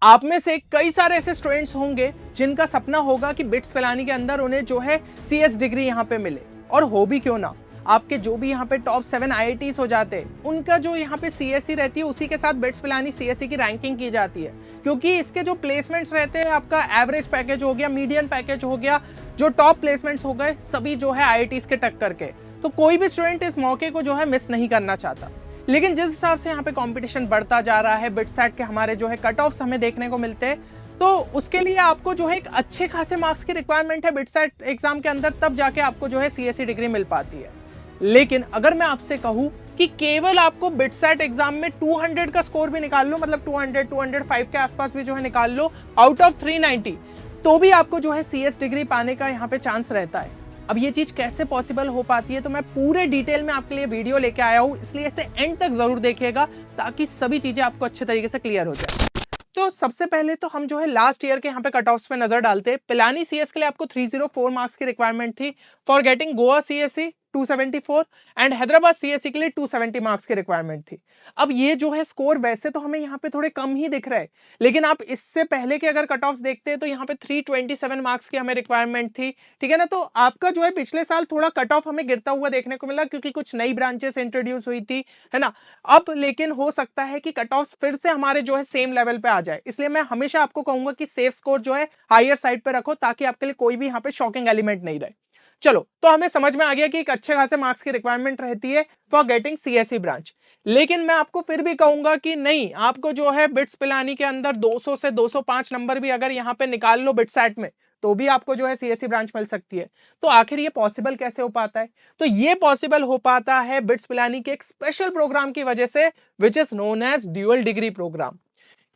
आप में से कई सारे ऐसे स्टूडेंट्स होंगे जिनका सपना होगा कि बिट्स पिलानी के अंदर उन्हें जो है सीएस डिग्री यहाँ पे मिले, और हो भी क्यों ना। आपके जो भी यहाँ पे टॉप 7 आईआईटीज हो जाते हैं, उनका जो यहाँ पे सीएससी रहती है उसी के साथ बिट्स पिलानी सीएससी की रैंकिंग की जाती है, क्योंकि इसके जो प्लेसमेंट्स रहते हैं, आपका एवरेज पैकेज हो गया, मीडियन पैकेज हो गया, जो टॉप प्लेसमेंट्स हो गए, सभी जो है आईआईटीज के टक्कर के। तो कोई भी स्टूडेंट इस मौके को जो है मिस नहीं करना चाहता। लेकिन जिस हिसाब से यहाँ पे कंपटीशन बढ़ता जा रहा है, बिटसैट के हमारे जो है कट ऑफ्स हमें देखने को मिलते हैं, तो उसके लिए आपको जो है एक अच्छे खासे मार्क्स की रिक्वायरमेंट है बिटसैट एग्जाम के अंदर, तब जाके आपको जो है सीएससी डिग्री मिल पाती है। लेकिन अगर मैं आपसे कहूँ कि केवल आपको बिटसैट एग्जाम में 200 का स्कोर भी निकाल लो, मतलब 200 205 के आसपास भी जो है निकाल लो आउट ऑफ 390, तो भी आपको जो है सीएस डिग्री पाने का यहाँ पे चांस रहता है। अब ये चीज कैसे पॉसिबल हो पाती है, तो मैं पूरे डिटेल में आपके लिए वीडियो लेके आया हूँ, इसलिए इसे एंड तक जरूर देखिएगा ताकि सभी चीजें आपको अच्छे तरीके से क्लियर हो जाए। तो सबसे पहले तो हम जो है लास्ट ईयर के यहाँ पे कट ऑफ्स पे नजर डालते हैं। पिलानी सीएस के लिए आपको 304 मार्क्स की रिक्वायरमेंट थी, for getting Goa CSC 274 and Hyderabad CSC के लिए 270 मार्क्स की रिक्वायरमेंट थी। अब ये जो है स्कोर वैसे तो हमें यहाँ पे थोड़े कम ही दिख रहे हैं, लेकिन आप इससे पहले के अगर कट ऑफ्स देखते हैं तो यहाँ पे 327 मार्क्स की हमें रिक्वायरमेंट थी, ठीक है ना। तो आपका जो है पिछले साल थोड़ा कट ऑफ हमें गिरता हुआ देखने को मिला, क्योंकि कुछ नई ब्रांचेस इंट्रोड्यूस हुई थी, है ना। अब लेकिन हो सकता है कि कट ऑफ फिर से हमारे जो है सेम लेवल पे आ जाए, इसलिए मैं हमेशा आपको कहूंगा कि सेफ स्कोर जो है हायर साइड पे रखो, ताकि आपके लिए कोई भी यहाँ पे शॉकिंग एलिमेंट नहीं रहे। चलो, तो हमें समझ में आ गया कि एक अच्छे खासे मार्क्स की रिक्वायरमेंट रहती है फॉर गेटिंग सीएससी ब्रांच। लेकिन मैं आपको फिर भी कहूंगा कि नहीं, आपको जो है बिट्स पिलानी के अंदर 200 से 205 नंबर भी अगर यहाँ पे निकाल लो बिटसैट में, तो भी आपको जो है सीएससी ब्रांच मिल सकती है। तो आखिर ये पॉसिबल कैसे हो पाता है? तो ये पॉसिबल हो पाता है बिट्स पिलानी के एक स्पेशल प्रोग्राम की वजह से, which is known as dual degree program.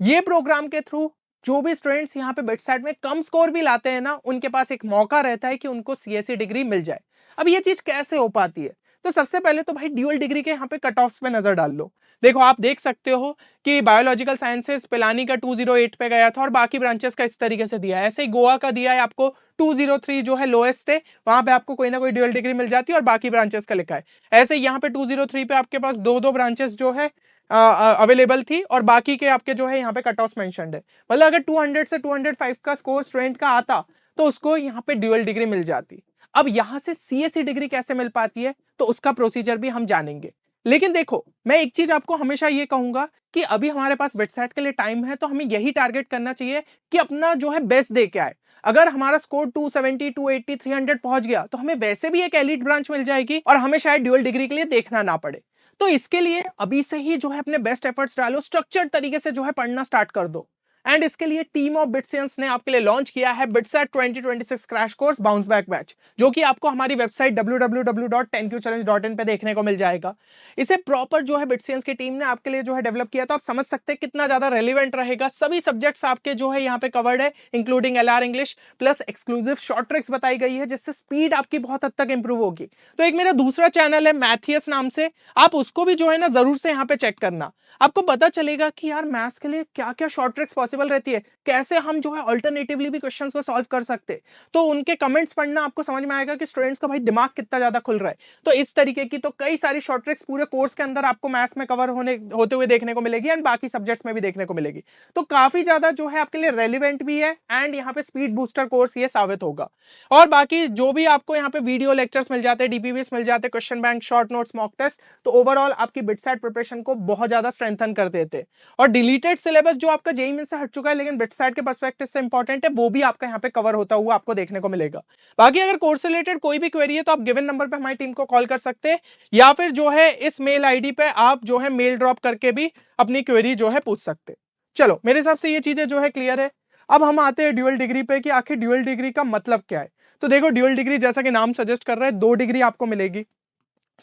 ये प्रोग्राम के थ्रू जो भी स्टूडेंट्स यहाँ पे बिटसैट में कम स्कोर भी लाते हैं ना, उनके पास एक मौका रहता है कि उनको सीएससी डिग्री मिल जाए। अब ये चीज कैसे हो पाती है? तो सबसे पहले तो भाई ड्यूअल डिग्री के यहाँ पे कट ऑफ्स पे नजर डाल लो। देखो, आप देख सकते हो कि बायोलॉजिकल साइंसेस पिलानी का 208 पे गया था, और बाकी ब्रांचेस का इस तरीके से दिया है। ऐसे ही गोवा का दिया है आपको 203, जो है लोएस्ट थे, वहां पे आपको कोई ना कोई ड्यूअल डिग्री मिल जाती है, और बाकी ब्रांचेस का लिखा है। ऐसे यहाँ पे 203 पे आपके पास दो ब्रांचेस जो है अवेलेबल थी, और बाकी के आपके जो है यहाँ पे कट ऑफ मेंशन्ड है। मतलब अगर 200 से 205 का स्कोर स्टूडेंट का आता तो उसको यहाँ पे ड्यूअल डिग्री मिल जाती। अब यहाँ से सीएससी डिग्री कैसे मिल पाती है, तो उसका प्रोसीजर भी हम जानेंगे। लेकिन देखो, मैं एक चीज आपको हमेशा ये कहूंगा कि अभी हमारे पास बिटसैट के लिए टाइम है, तो हमें यही टारगेट करना चाहिए कि अपना जो है बेस्ट दे के आए। अगर हमारा स्कोर 270, 280, 300 पहुंच गया, तो हमें वैसे भी एक एलिट ब्रांच मिल जाएगी, और हमें शायद ड्यूअल डिग्री के लिए देखना ना पड़े। तो इसके लिए अभी से ही जो है अपने बेस्ट एफर्ट्स डालो, स्ट्रक्चर्ड तरीके से जो है पढ़ना स्टार्ट कर दो। एंड इसके लिए टीम ऑफ बिटसियंस ने आपके लिए लॉन्च किया है BITSAT 2026 crash course bounce back batch, जो कि आपको हमारी वेबसाइट www.10qchallenge.in पे देखने को मिल जाएगा। इसे प्रॉपर जो है बिटसियंस की टीम ने आपके लिए जो है डेवलप किया, तो आप समझ सकते हैं कितना ज्यादा रेलिवेंट रहेगा। सभी सब्जेक्ट्स आपके जो है यहाँ पे कवर्ड है, including LR English, plus exclusive short tricks बताई गई है, जिससे स्पीड आपकी बहुत हद तक इंप्रूव होगी। तो एक मेरा दूसरा चैनल है मैथियस नाम से, आप उसको भी जो है ना जरूर से यहाँ पे चेक करना। आपको पता चलेगा कि यार मैथ्स के लिए क्या क्या शॉर्ट ट्रिक्स पॉसिबल रहती है, कैसे हम जो है अल्टरनेटिवली भी क्वेश्चंस को सॉल्व कर सकते। तो उनके कमेंट्स पढ़ना, आपको समझ में आएगा कि स्टूडेंट्स का भाई दिमाग कितना ज्यादा खुल रहा है। तो इस तरीके की तो कई सारी शॉर्ट ट्रिक्स पूरे कोर्स के अंदर आपको मैथ्स में कवर होते हुए देखने को मिलेगी, एंड बाकी सब्जेक्ट्स में भी देखने को मिलेगी। तो काफी ज्यादा जो है आपके लिए रेलिवेंट भी है, एंड यहाँ पे स्पीड बूस्टर कोर्स ये साबित होगा। और बाकी जो भी आपको यहाँ पे वीडियो लेक्चर्स मिल जाते हैं, डीपीवीएस मिल जाते हैं, question bank, short notes, mock test, तो ओवरऑल आपकी बिटसैट प्रिपरेशन को बहुत ज्यादा स्ट्रेंथन कर देते हैं। और डिलीटेड सिलेबस जो आपका जेईई मेंस से हट चुका है, लेकिन बिटसैट के पर्सपेक्टिव से इंपॉर्टेंट है, वो भी आपका यहाँ पे कवर होता हुआ आपको देखने को मिलेगा। बाकी अगर कोर्स रिलेटेड कोई भी क्वेरी है, तो आप गिवन नंबर पे हमारी टीम को कॉल कर सकते हैं, या फिर जो है इस मेल आईडी पे आप जो है मेल ड्रॉप करके भी अपनी क्वेरी जो है पूछ सकते हैं। चलो, मेरे हिसाब से ये चीजें जो है क्लियर है। अब हम आते हैं ड्यूअल डिग्री पे कि आखिर ड्यूअल डिग्री का मतलब क्या है। तो देखो, ड्यूअल डिग्री जैसा कि नाम सजेस्ट कर रहा है, 2 डिग्री आपको मिलेगी।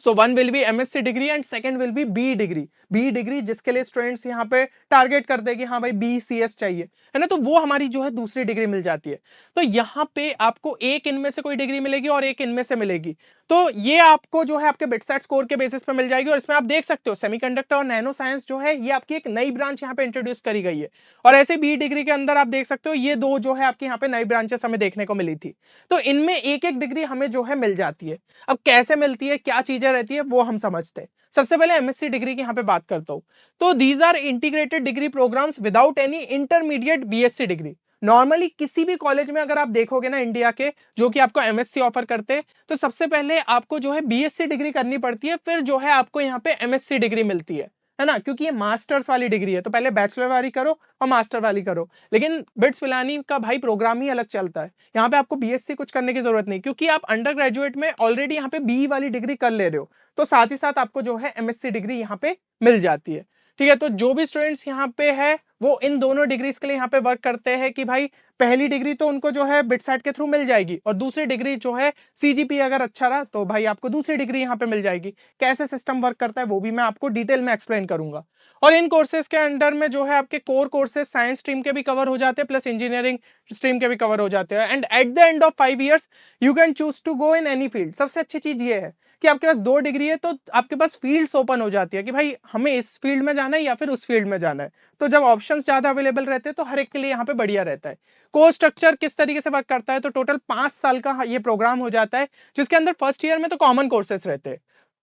So one will be MSc degree and second will be B degree. B degree जिसके लिए स्टूडेंट्स यहाँ पे टारगेट करते हैं कि हाँ भाई BCS चाहिए, है ना, तो वो हमारी जो है दूसरी डिग्री मिल जाती है। तो यहाँ पे आपको एक इनमें से कोई डिग्री मिलेगी और एक इनमें से मिलेगी। तो ये आपको जो है आपके बिटसैट स्कोर के बेसिस पे मिल जाएगी। और इसमें आप देख सकते हो सेमीकंडक्टर और नैनो साइंस जो है ये आपकी एक नई ब्रांच यहाँ पे इंट्रोड्यूस करी गई है। और ऐसे बी डिग्री के अंदर आप देख सकते हो ये 2 जो है आपकी यहाँ पे नई ब्रांचेस हमें देखने को मिली थी। तो इनमें एक एक डिग्री हमें जो है मिल जाती है। अब कैसे मिलती है, क्या चीजें चीजें रहती है वो हम समझते हैं। सबसे पहले एमएससी डिग्री की यहाँ पे बात करता हूँ। तो these are integrated degree programs without any intermediate BSc degree. Normally किसी भी कॉलेज में अगर आप देखोगे ना इंडिया के जो कि आपको एमएससी ऑफर करते हैं, तो सबसे पहले आपको जो है बीएससी डिग्री करनी पड़ती है, फिर जो है आपको यहाँ पे एमएससी डिग्री मिलती है ना, क्योंकि ये मास्टर्स वाली डिग्री है। तो पहले बैचलर वाली करो और मास्टर वाली करो। लेकिन बिट्स पिलानी का भाई प्रोग्राम ही अलग चलता है। यहाँ पे आपको बीएससी कुछ करने की जरूरत नहीं, क्योंकि आप अंडर ग्रेजुएट में ऑलरेडी यहाँ पे बी वाली डिग्री कर ले रहे हो, तो साथ ही साथ आपको जो है एमएससी डिग्री यहाँ पे मिल जाती है। ठीक है, तो जो भी स्टूडेंट्स यहाँ पे है वो इन दोनों डिग्रीज के लिए यहाँ पे वर्क करते हैं कि भाई पहली डिग्री तो उनको जो है बिटसैट के थ्रू मिल जाएगी, और दूसरी डिग्री जो है सीजीपीए अगर अच्छा रहा तो भाई आपको दूसरी डिग्री यहाँ पे मिल जाएगी। कैसे सिस्टम वर्क करता है वो भी मैं आपको डिटेल में एक्सप्लेन करूंगा। और इन कोर्सेज के अंडर में जो है आपके कोर कोर्सेज साइंस स्ट्रीम के भी कवर हो जाते हैं, प्लस इंजीनियरिंग स्ट्रीम के भी कवर हो जाते हैं। And at the end of 5 years you can choose to go in any field. सबसे अच्छी चीज ये है कि आपके पास 2 डिग्री है तो आपके पास फील्ड्स ओपन हो जाती है कि भाई हमें इस फील्ड में जाना है या फिर उस फील्ड में जाना है। तो जब ऑप्शंस ज्यादा अवेलेबल रहते हैं तो हर एक के लिए यहाँ पे बढ़िया रहता है। कोर्स स्ट्रक्चर किस तरीके से वर्क करता है, तो टोटल 5 साल का ये प्रोग्राम हो जाता है, जिसके अंदर फर्स्ट ईयर में तो कॉमन कोर्सेस रहते हैं।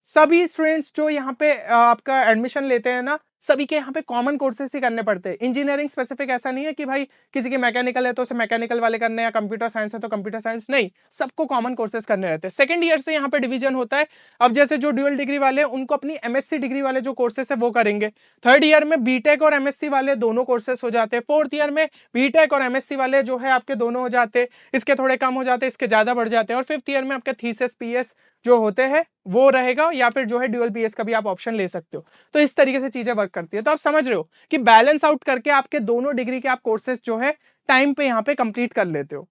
सभी स्टूडेंट्स जो यहाँ पे आपका एडमिशन लेते हैं ना, सभी के यहाँ पे कॉमन कोर्सेस ही करने पड़ते हैं। इंजीनियरिंग स्पेसिफिक ऐसा नहीं है कि भाई किसी के मैकेनिकल है तो उसे मैकेनिकल वाले करने, या कंप्यूटर साइंस है तो कंप्यूटर साइंस, नहीं, सबको कॉमन कोर्सेस करने रहते हैं। सेकंड ईयर से यहाँ पे डिवीजन होता है। अब जैसे जो ड्यूअल डिग्री वाले उनको अपनी एमएससी डिग्री वाले जो कोर्सेस है वो करेंगे। थर्ड ईयर में बीटेक और एमएससी वाले दोनों कोर्सेस हो जाते हैं। फोर्थ ईयर में बीटेक और एमएससी वाले जो है आपके दोनों हो जाते हैं, इसके थोड़े कम हो जाते हैं, इसके ज्यादा बढ़ जाते हैं। और फिफ्थ ईयर में आपका थीसिस पीएस जो होते हैं वो रहेगा, या फिर जो है ड्यूअल पीएस का भी आप ऑप्शन ले सकते हो। तो इस तरीके से चीजें वर्क करती है। तो आप समझ रहे हो कि बैलेंस आउट करके आपके दोनों डिग्री के आप कोर्सेज जो है टाइम पे यहाँ पे कंप्लीट कर लेते हो।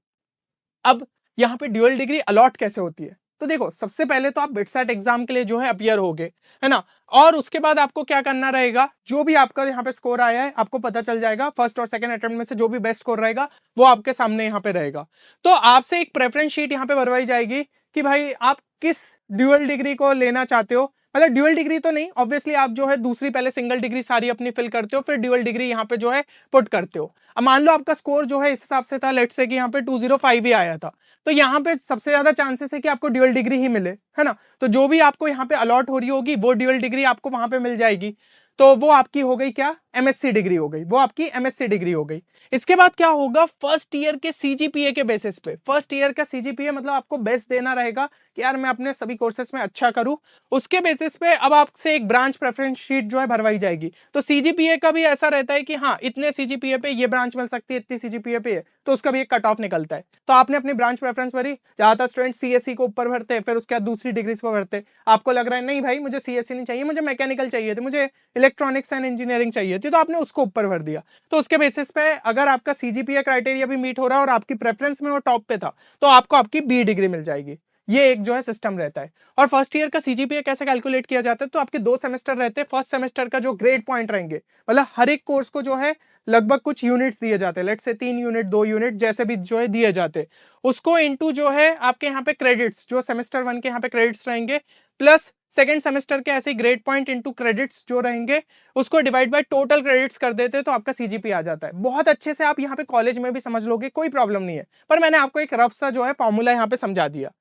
अब यहाँ पे ड्यूअल डिग्री अलॉट कैसे होती है, तो देखो सबसे पहले तो आप बिटसैट एग्जाम के लिए जो है अपियर होगे, है ना। और उसके बाद आपको क्या करना रहेगा, जो भी आपका यहाँ पे स्कोर आया है आपको पता चल जाएगा। फर्स्ट और सेकंड अटेम्प्ट में से जो भी बेस्ट स्कोर रहेगा वो आपके सामने यहाँ पे रहेगा। तो आपसे एक प्रेफरेंस शीट यहाँ पे भरवाई जाएगी कि भाई आप किस ड्यूअल डिग्री को लेना चाहते हो। मतलब ड्यूअल डिग्री तो नहीं, ऑब्वियसली आप जो है दूसरी पहले सिंगल डिग्री सारी अपनी फिल करते हो, फिर ड्यूअल डिग्री यहाँ पे जो है पुट करते हो। अब मान लो आपका स्कोर जो है इस हिसाब से था, लेट्स से कि यहाँ पे 205 ही आया था, तो यहाँ पे सबसे ज्यादा चांसेस है कि आपको ड्यूअल डिग्री ही मिले, है ना। तो जो भी आपको यहाँ पे अलॉट हो रही होगी वो ड्यूअल डिग्री आपको वहां पे मिल जाएगी। तो वो आपकी हो गई क्या, एमएससी डिग्री हो गई, वो आपकी एमएससी डिग्री हो गई। इसके बाद क्या होगा, फर्स्ट ईयर के सीजीपीए के बेसिस पे, फर्स्ट ईयर का सीजीपीए मतलब आपको बेस्ट देना रहेगा कि यार मैं अपने सभी कोर्सेस में अच्छा करूं। उसके बेसिस पे अब आपसे एक ब्रांच प्रेफरेंस शीट जो है भरवाई जाएगी। तो सीजीपीए का भी ऐसा रहता है कि हाँ इतने सीजीपीए पे ये ब्रांच मिल सकती है, इतनी सीजीपीए पे है, तो उसका भी एक कट ऑफ निकलता है। तो आपने अपनी ब्रांच प्रेफरेंस भरी, ज्यादातर स्टूडेंट सीएससी को ऊपर भरते हैं, फिर उसके बाद दूसरी डिग्रीज को भरते। आपको लग रहा है नहीं भाई मुझे सीएससी नहीं चाहिए, मुझे मैकेनिकल चाहिए थे, मुझे इलेक्ट्रॉनिक्स एंड इंजीनियरिंग चाहिए थी, तो आपने उसको ऊपर भर दिया। तो उसके बेसिस पे अगर आपका सीजीपीए क्राइटेरिया भी मीट हो रहा है और आपकी प्रेफरेंस में वो टॉप पे था, तो आपको आपकी बी डिग्री मिल जाएगी। ये एक जो है सिस्टम रहता है। और फर्स्ट ईयर का सीजीपीए कैसे कैलकुलेट किया जाता है, तो आपके 2 सेमेस्टर रहते हैं। फर्स्ट सेमेस्टर का जो ग्रेड पॉइंट रहेंगे, मतलब हर एक कोर्स को जो है लगभग कुछ यूनिट्स दिए जाते हैं, लेट्स से 3 यूनिट 2 यूनिट जैसे भी जो है दिए जाते हैं, उसको इनटू जो है आपके यहाँ पे क्रेडिट्स, जो सेमेस्टर 1 के यहाँ पे क्रेडिट्स रहेंगे, प्लस सेकंड सेमेस्टर के ऐसे ग्रेड पॉइंट इनटू क्रेडिट्स जो रहेंगे, उसको डिवाइड बाय टोटल क्रेडिट्स कर देते हैं, तो आपका सीजीपी आ जाता है। बहुत अच्छे से आप यहाँ पे कॉलेज में भी समझ लोगे, कोई प्रॉब्लम नहीं है, पर मैंने आपको एक रफ सा जो है फॉर्मूला यहाँ पे समझा दिया।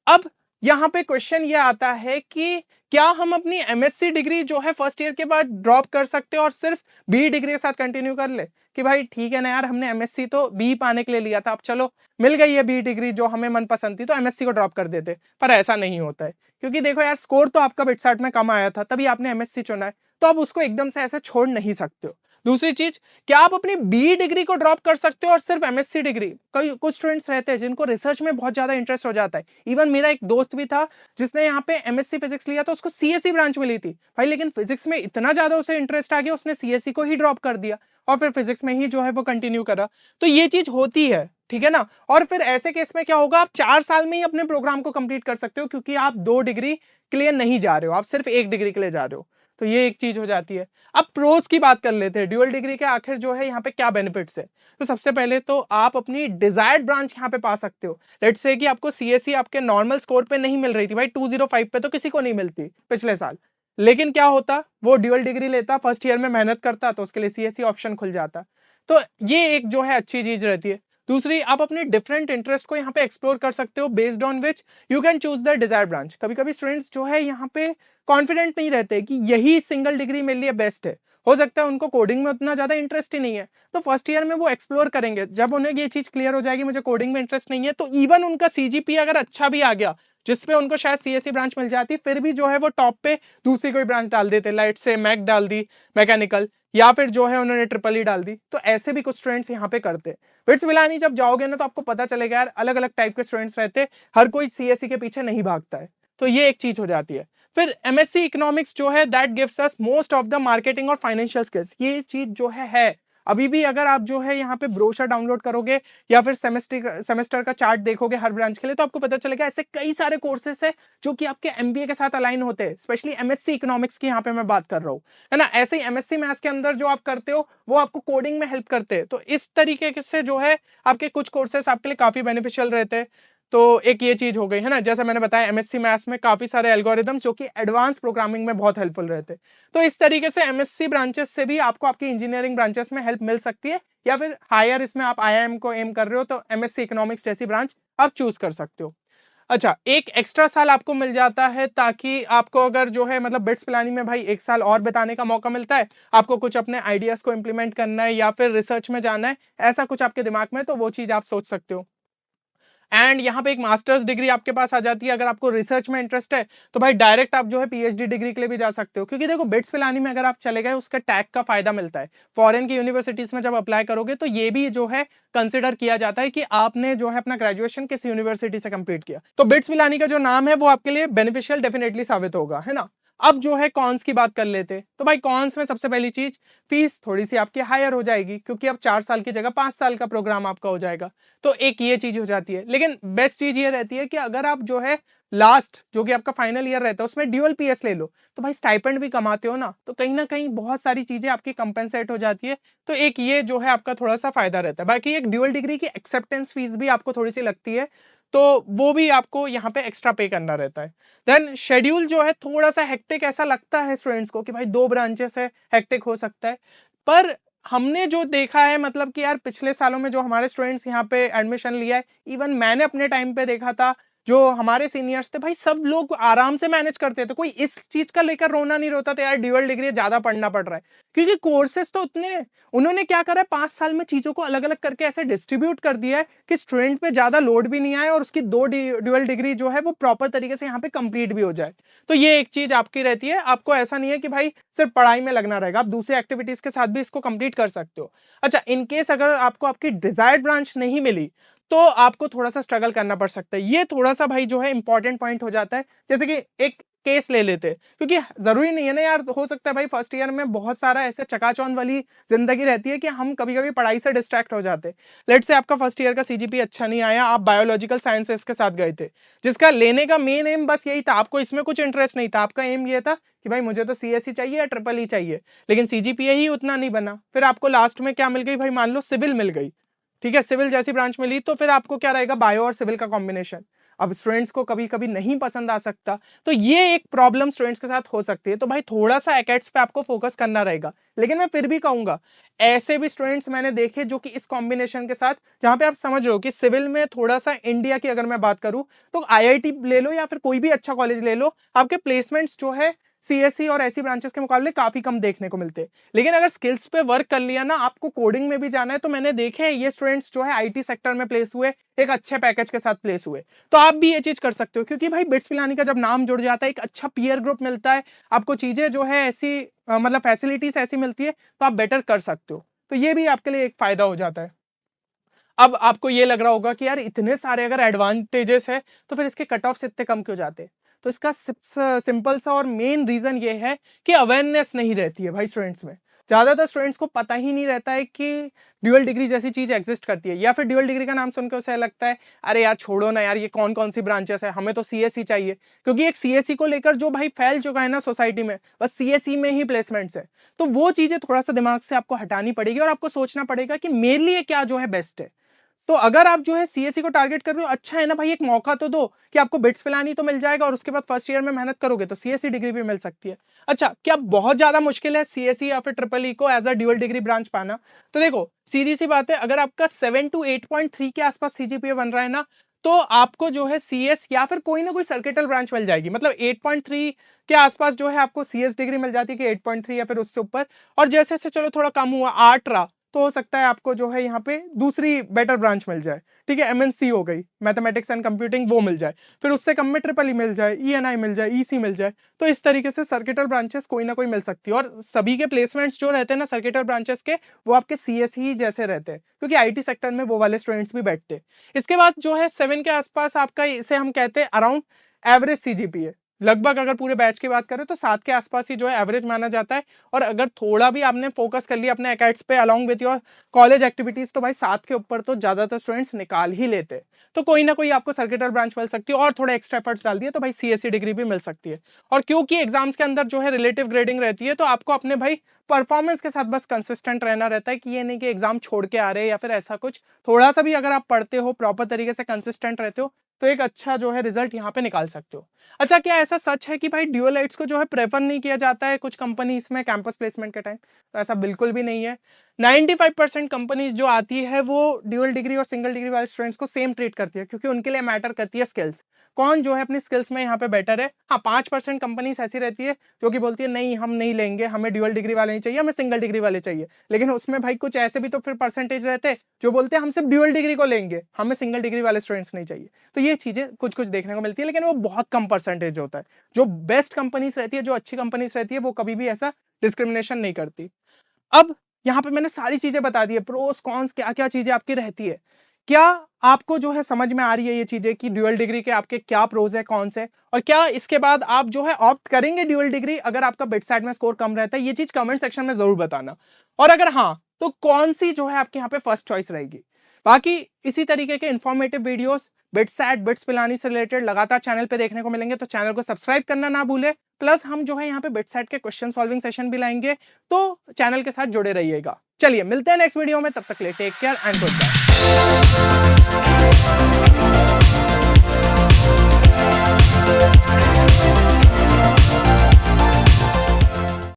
अब यहाँ पे क्वेश्चन ये आता है कि क्या हम अपनी एमएससी डिग्री जो है फर्स्ट ईयर के बाद ड्रॉप कर सकते हैं और सिर्फ बी डिग्री के साथ कंटिन्यू कर ले, कि भाई ठीक है ना यार हमने एमएससी तो बी पाने के लिए लिया था, अब चलो मिल गई है बी डिग्री जो हमें मनपसंद थी तो एमएससी को ड्रॉप कर देते। पर ऐसा नहीं होता है, क्योंकि देखो यार स्कोर तो आपका बिटसैट में कम आया था तभी आपने एमएससी चुना है, तो आप उसको एकदम से ऐसे छोड़ नहीं सकते हो। दूसरी चीज, क्या आप अपनी बी डिग्री को ड्रॉप कर सकते हो और सिर्फ एमएससी डिग्री। कई कुछ स्टूडेंट्स रहते हैं जिनको रिसर्च में बहुत ज्यादा इंटरेस्ट हो जाता है। इवन मेरा एक दोस्त भी था जिसने यहाँ पे एमएससी फिजिक्स लिया था, उसको सीएससी ब्रांच मिली थी भाई, लेकिन फिजिक्स में इतना ज्यादा उसे इंटरेस्ट आ गया उसने सीएससी को ही ड्रॉप कर दिया और फिर फिजिक्स में ही जो है वो कंटिन्यू करा। तो ये चीज होती है, ठीक है ना। और फिर ऐसे केस में क्या होगा, आप 4 साल में ही अपने प्रोग्राम को कंप्लीट कर सकते हो, क्योंकि आप 2 डिग्री के लिए नहीं जा रहे हो, आप सिर्फ 1 डिग्री के लिए जा रहे हो। तो ये एक चीज हो जाती है। अब प्रोस की बात कर लेते हैं, ड्यूअल डिग्री के आखिर जो है यहाँ पे क्या बेनिफिट्स है। तो सबसे पहले तो आप अपनी डिजायर्ड ब्रांच यहाँ पे पा सकते हो। लेट्स से कि आपको सीएससी आपके नॉर्मल स्कोर पे नहीं मिल रही थी भाई, 205 पे तो किसी को नहीं मिलती पिछले साल, लेकिन क्या होता, वो ड्यूअल डिग्री लेता, फर्स्ट ईयर में मेहनत करता, तो उसके लिए सीएससी ऑप्शन खुल जाता। तो ये एक जो है अच्छी चीज रहती है। दूसरी, आप अपने डिफरेंट इंटरेस्ट को यहाँ पे एक्सप्लोर कर सकते हो, based on which you can choose the desired branch. कभी कभी स्टूडेंट्स जो है यहाँ पे कॉन्फिडेंट नहीं रहते कि यही सिंगल डिग्री मेरे लिए बेस्ट है। हो सकता है उनको कोडिंग में उतना ज्यादा इंटरेस्ट ही नहीं है, तो फर्स्ट ईयर में वो एक्सप्लोर करेंगे। जब उन्हें ये चीज क्लियर हो जाएगी मुझे कोडिंग में इंटरेस्ट नहीं है, तो इवन उनका सीजीपी अगर अच्छा भी आ गया जिसपे उनको शायद सीएससी ब्रांच मिल जाती, फिर भी जो है वो टॉप पे दूसरी कोई ब्रांच डाल देते, लाइट से मैक डाल दी, मैकेनिकल, या फिर जो है उन्होंने ट्रिपल ई डाल दी। तो ऐसे भी कुछ स्टूडेंट्स यहाँ पे करते हैं। बिट्स पिलानी जब जाओगे ना तो आपको पता चलेगा यार अलग अलग टाइप के स्टूडेंट्स रहते, हर कोई सीएससी के पीछे नहीं भागता है। तो ये एक चीज हो जाती है। फिर एमएससी इकोनॉमिक्स जो है that gives us most of the marketing और फाइनेंशियल स्किल्स। ये चीज जो है अभी भी अगर आप जो है यहाँ पे ब्रोशर डाउनलोड करोगे या फिर सेमेस्टर का चार्ट देखोगे हर ब्रांच के लिए, तो आपको पता चलेगा ऐसे कई सारे कोर्सेस है जो कि आपके एमबीए के साथ अलाइन होते हैं। स्पेशली एमएससी इकोनॉमिक्स की यहाँ पे मैं बात कर रहा हूँ, है ना। ऐसे ही एमएससी मैथ्स के अंदर जो आप करते हो वो आपको कोडिंग में हेल्प करते हैं। तो इस तरीके से जो है आपके कुछ कोर्सेस आपके लिए काफी बेनिफिशियल रहते हैं। तो एक ये चीज हो गई, है ना। जैसा मैंने बताया एमएससी मैथ्स में काफी सारे एल्गोरिदम जो कि एडवांस प्रोग्रामिंग में बहुत हेल्पफुल रहते हैं। तो इस तरीके से एमएससी ब्रांचेस से भी आपको आपकी इंजीनियरिंग ब्रांचेस में हेल्प मिल सकती है, या फिर हायर इसमें आप आईआईएम को एम कर रहे हो तो एमएससी इकोनॉमिक्स जैसी ब्रांच आप चूज कर सकते हो। अच्छा, एक एक्स्ट्रा साल आपको मिल जाता है ताकि आपको अगर जो है मतलब बिट्स पिलानी में भाई एक साल और बिताने का मौका मिलता है, आपको कुछ अपने आइडियाज को इंप्लीमेंट करना है या फिर रिसर्च में जाना है, ऐसा कुछ आपके दिमाग में, तो वो चीज आप सोच सकते हो। एंड यहाँ पे एक मास्टर्स डिग्री आपके पास आ जाती है। अगर आपको रिसर्च में इंटरेस्ट है तो भाई डायरेक्ट आप जो है पीएचडी डिग्री के लिए भी जा सकते हो, क्योंकि देखो बिट्स पिलानी में अगर आप चले गए उसका टैग का फायदा मिलता है। फॉरेन की यूनिवर्सिटीज में जब अप्लाई करोगे तो ये भी जो है कंसिडर किया जाता है कि आपने जो है अपना ग्रेजुएशन किस यूनिवर्सिटी से कंप्लीट किया। तो बिट्स पिलानी का जो नाम है वो आपके लिए बेनिफिशियल डेफिनेटली साबित होगा, है ना। अब जो है कॉन्स की बात कर लेते, तो भाई कॉन्स में सबसे पहली चीज फीस थोड़ी सी आपकी हायर हो जाएगी, क्योंकि अब 4 साल की जगह 5 साल का प्रोग्राम आपका हो जाएगा। तो एक ये चीज हो जाती है। लेकिन बेस्ट चीज ये रहती है कि अगर आप जो है लास्ट जो कि आपका फाइनल ईयर रहता है उसमें ड्यूअल पीएस ले लो, तो भाई स्टाइपेंड भी कमाते हो ना, तो कहीं ना कहीं बहुत सारी चीजें आपकी कंपेंसेट हो जाती है। तो एक ये जो है आपका थोड़ा सा फायदा रहता है। बाकी एक ड्यूअल डिग्री की एक्सेप्टेंस फीस भी आपको थोड़ी सी लगती है, तो वो भी आपको यहाँ पे एक्स्ट्रा पे करना रहता है। देन शेड्यूल जो है थोड़ा सा हेक्टिक ऐसा लगता है स्टूडेंट्स को कि भाई 2 ब्रांचेस है, हेक्टिक हो सकता है। पर हमने जो देखा है मतलब कि यार पिछले सालों में जो हमारे स्टूडेंट्स यहाँ पे एडमिशन लिया है, इवन मैंने अपने टाइम पे देखा था, जो हमारे सीनियर्स थे भाई सब लोग आराम से मैनेज करते थे। कोई इस चीज का लेकर रोना नहीं रोता था यार ड्यूअल डिग्री ज्यादा पढ़ना पड़ रहा है, क्योंकि कोर्सेज तो उतने, उन्होंने क्या करा है 5 साल में चीजों को अलग अलग करके ऐसे डिस्ट्रीब्यूट कर दिया है कि स्टूडेंट पे ज्यादा लोड भी नहीं आए और उसकी 2 ड्यूअल डिग्री जो है वो प्रॉपर तरीके से यहाँ पे कंप्लीट भी हो जाए। तो ये एक चीज आपकी रहती है। आपको ऐसा नहीं है कि भाई सिर्फ पढ़ाई में लगना रहेगा, आप दूसरी एक्टिविटीज के साथ भी इसको कंप्लीट कर सकते हो। अच्छा, इनकेस अगर आपको आपकी डिजायर्ड ब्रांच नहीं मिली तो आपको थोड़ा सा स्ट्रगल करना पड़ सकता है। ये थोड़ा सा भाई जो है इंपॉर्टेंट पॉइंट हो जाता है। जैसे कि एक केस ले लेते, क्योंकि जरूरी नहीं है ना यार, हो सकता है भाई फर्स्ट ईयर में बहुत सारा ऐसे चकाचौंध वाली जिंदगी रहती है कि हम कभी कभी पढ़ाई से डिस्ट्रैक्ट हो जाते। लेट्स से आपका फर्स्ट ईयर का सीजीपी अच्छा नहीं आया, आप बायोलॉजिकल साइंसेस के साथ गए थे, जिसका लेने का मेन एम बस यही था, आपको इसमें कुछ इंटरेस्ट नहीं था, आपका एम ये था कि भाई मुझे तो सीएससी चाहिए या ट्रिपल ई चाहिए, लेकिन सीजीपीए ही उतना नहीं बना। फिर आपको लास्ट में क्या मिल गई भाई, मान लो सिविल मिल गई, ठीक है, सिविल जैसी ब्रांच मिली, तो फिर आपको क्या रहेगा, बायो और सिविल का कॉम्बिनेशन। अब स्टूडेंट्स को कभी कभी नहीं पसंद आ सकता, तो ये एक प्रॉब्लम स्टूडेंट्स के साथ हो सकती है। तो भाई थोड़ा सा एकेट्स पे आपको फोकस करना रहेगा। लेकिन मैं फिर भी कहूंगा ऐसे भी स्टूडेंट्स मैंने देखे जो कि इस कॉम्बिनेशन के साथ, जहां पे आप समझ रहे हो कि सिविल में थोड़ा सा इंडिया की अगर मैं बात करूं तो आईआईटी ले लो या फिर कोई भी अच्छा कॉलेज ले लो, आपके प्लेसमेंट्स जो है सीएससी और ऐसी ब्रांचेस के मुकाबले काफी कम देखने को मिलते हैं। लेकिन अगर स्किल्स पे वर्क कर लिया ना, आपको कोडिंग में भी जाना है, तो मैंने देखे हैं ये स्टूडेंट्स जो है आईटी सेक्टर में प्लेस हुए, एक अच्छे पैकेज के साथ प्लेस हुए। तो आप भी ये चीज कर सकते हो, क्योंकि भाई बिट्स पिलानी का जब नाम जुड़ जाता है, एक अच्छा पीयर ग्रुप मिलता है, आपको चीजें जो है ऐसी मतलब फैसिलिटीज ऐसी मिलती है, तो आप बेटर कर सकते हो। तो ये भी आपके लिए एक फायदा हो जाता है। अब आपको ये लग रहा होगा कि यार इतने सारे अगर एडवांटेजेस है तो फिर इसके कट ऑफ इतने कम क्यों जाते हैं। तो इसका सिंपल सा और मेन रीजन ये है कि अवेयरनेस नहीं रहती है भाई स्टूडेंट्स में। ज्यादातर स्टूडेंट्स को पता ही नहीं रहता है कि ड्यूअल डिग्री जैसी चीज एग्जिस्ट करती है, या फिर ड्यूअल डिग्री का नाम सुनकर उसे लगता है अरे यार छोड़ो ना यार, ये कौन कौन सी ब्रांचेस है, हमें तो सीएससी चाहिए। क्योंकि एक सीएससी को लेकर जो भाई फैल चुका है ना सोसाइटी में, बस सीएससी में ही प्लेसमेंट्स है। तो वो चीजें थोड़ा सा दिमाग से आपको हटानी पड़ेगी और आपको सोचना पड़ेगा कि मेरे लिए क्या जो है बेस्ट है। तो अगर आप जो है सीएससी को टारगेट कर रहे हो, अच्छा है ना भाई, एक मौका तो दो कि आपको बिट्स पिलानी तो मिल जाएगा और उसके बाद फर्स्ट ईयर में मेहनत करोगे तो सीएससी डिग्री भी मिल सकती है। अच्छा, क्या बहुत ज्यादा मुश्किल है सीएससी या फिर ट्रिपल ई को as a dual degree branch पाना? तो देखो सीधी सी बात है, अगर आपका 7 to 8.3 के आसपास सीजीपीए बन रहा है ना, तो आपको जो है सीएस या फिर कोई ना कोई सर्किटल ब्रांच मिल जाएगी। मतलब 8.3 के आसपास जो है आपको सीएस डिग्री मिल जाती है कि 8.3 या फिर उससे ऊपर। और जैसे जैसे चलो थोड़ा कम हुआ 8 रहा, तो हो सकता है आपको जो है यहाँ पे दूसरी बेटर ब्रांच मिल जाए, ठीक है, एमएनसी हो गई, मैथमेटिक्स एंड कंप्यूटिंग, वो मिल जाए। फिर उससे कम में ट्रिपल ई मिल जाए, ईएनआई मिल जाए, ईसी मिल जाए। तो इस तरीके से सर्किटल ब्रांचेस कोई ना कोई मिल सकती है। और सभी के प्लेसमेंट्स जो रहते हैं ना सर्किटल ब्रांचेस के, वो आपके सीएस ही जैसे रहते हैं, क्योंकि आईटी सेक्टर में वो वाले स्टूडेंट्स भी बैठते हैं। इसके बाद जो है 7 के आसपास आपका, इसे हम कहते हैं अराउंड एवरेज सीजीपीए। लगभग अगर पूरे बैच की बात करें तो 7 के आसपास ही जो है एवरेज माना जाता है। और अगर थोड़ा भी आपने फोकस कर लिया अपने एकेड्स पे along with your college activities, तो भाई 7 के ऊपर तो ज्यादातर स्टूडेंट्स निकाल ही लेते हैं। तो कोई ना कोई आपको सर्किटल ब्रांच मिल सकती है, और थोड़े एक्स्ट्रा एफर्ट्स डाल दिए तो भाई सीएससी डिग्री भी मिल सकती है। और क्योंकि एग्जाम्स के अंदर जो है रिलेटिव ग्रेडिंग रहती है, तो आपको अपने भाई परफॉर्मेंस के साथ बस कंसिस्टेंट रहना रहता है, कि ये नहीं कि एग्जाम छोड़ के आ रहे हैं या फिर ऐसा कुछ। थोड़ा सा भी अगर आप पढ़ते हो, प्रॉपर तरीके से कंसिस्टेंट रहते हो, तो एक अच्छा जो है रिजल्ट यहाँ पे निकाल सकते हो। अच्छा, क्या ऐसा सच है कि भाई ड्यूअलाइट्स को जो है प्रेफर नहीं किया जाता है कुछ कंपनीज में कैंपस प्लेसमेंट के टाइम? तो ऐसा बिल्कुल भी नहीं है। 95% कंपनीज जो आती है वो ड्यूअल डिग्री और सिंगल डिग्री वाले स्टूडेंट्स को सेम ट्रीट करती है, क्योंकि उनके लिए मैटर करती है स्किल्स, कौन जो है अपनी स्किल्स में यहाँ पे बेटर है। हाँ, 5% कंपनीज ऐसी रहती है जो कि बोलती है नहीं हम नहीं लेंगे, हमें ड्यूअल डिग्री वाले नहीं चाहिए, हमें सिंगल डिग्री वाले चाहिए। लेकिन उसमें भाई कुछ ऐसे भी तो फिर परसेंटेज रहते हैं जो बोलते हैं हम सिर्फ ड्यूअल डिग्री को लेंगे, हमें सिंगल डिग्री वाले स्टूडेंट्स नहीं चाहिए। तो ये चीजें कुछ कुछ देखने को मिलती है, लेकिन वो बहुत कम परसेंटेज होता है। जो बेस्ट कंपनीज रहती है, जो अच्छी कंपनीज रहती है, वो कभी भी ऐसा डिस्क्रिमिनेशन नहीं करती। अब यहाँ पे मैंने सारी चीजें बता दी है, प्रोस कॉन्स क्या क्या चीजें आपकी रहती है। क्या आपको जो है समझ में आ रही है ये चीजें कि ड्यूअल डिग्री के आपके क्या प्रोज है, कौन से, और क्या इसके बाद आप जो है ऑप्ट करेंगे ड्यूअल डिग्री अगर आपका बिट साइड में स्कोर कम रहता है? ये चीज कमेंट सेक्शन में जरूर बताना। और अगर हाँ, तो कौन सी जो है आपके यहाँ पे फर्स्ट चॉइस रहेगी। बाकी इसी तरीके के इंफॉर्मेटिव वीडियोस बिट्सैट बिट्स पिलानी से रिलेटेड लगातार चैनल पे देखने को मिलेंगे, तो चैनल को सब्सक्राइब करना ना भूले। प्लस हम जो है यहाँ पे बिट्सैट के क्वेश्चन सॉल्विंग सेशन भी लाएंगे, तो चैनल के साथ जुड़े रहिएगा। चलिए मिलते हैं नेक्स्ट वीडियो में, तब तक के लिए take care and good bye.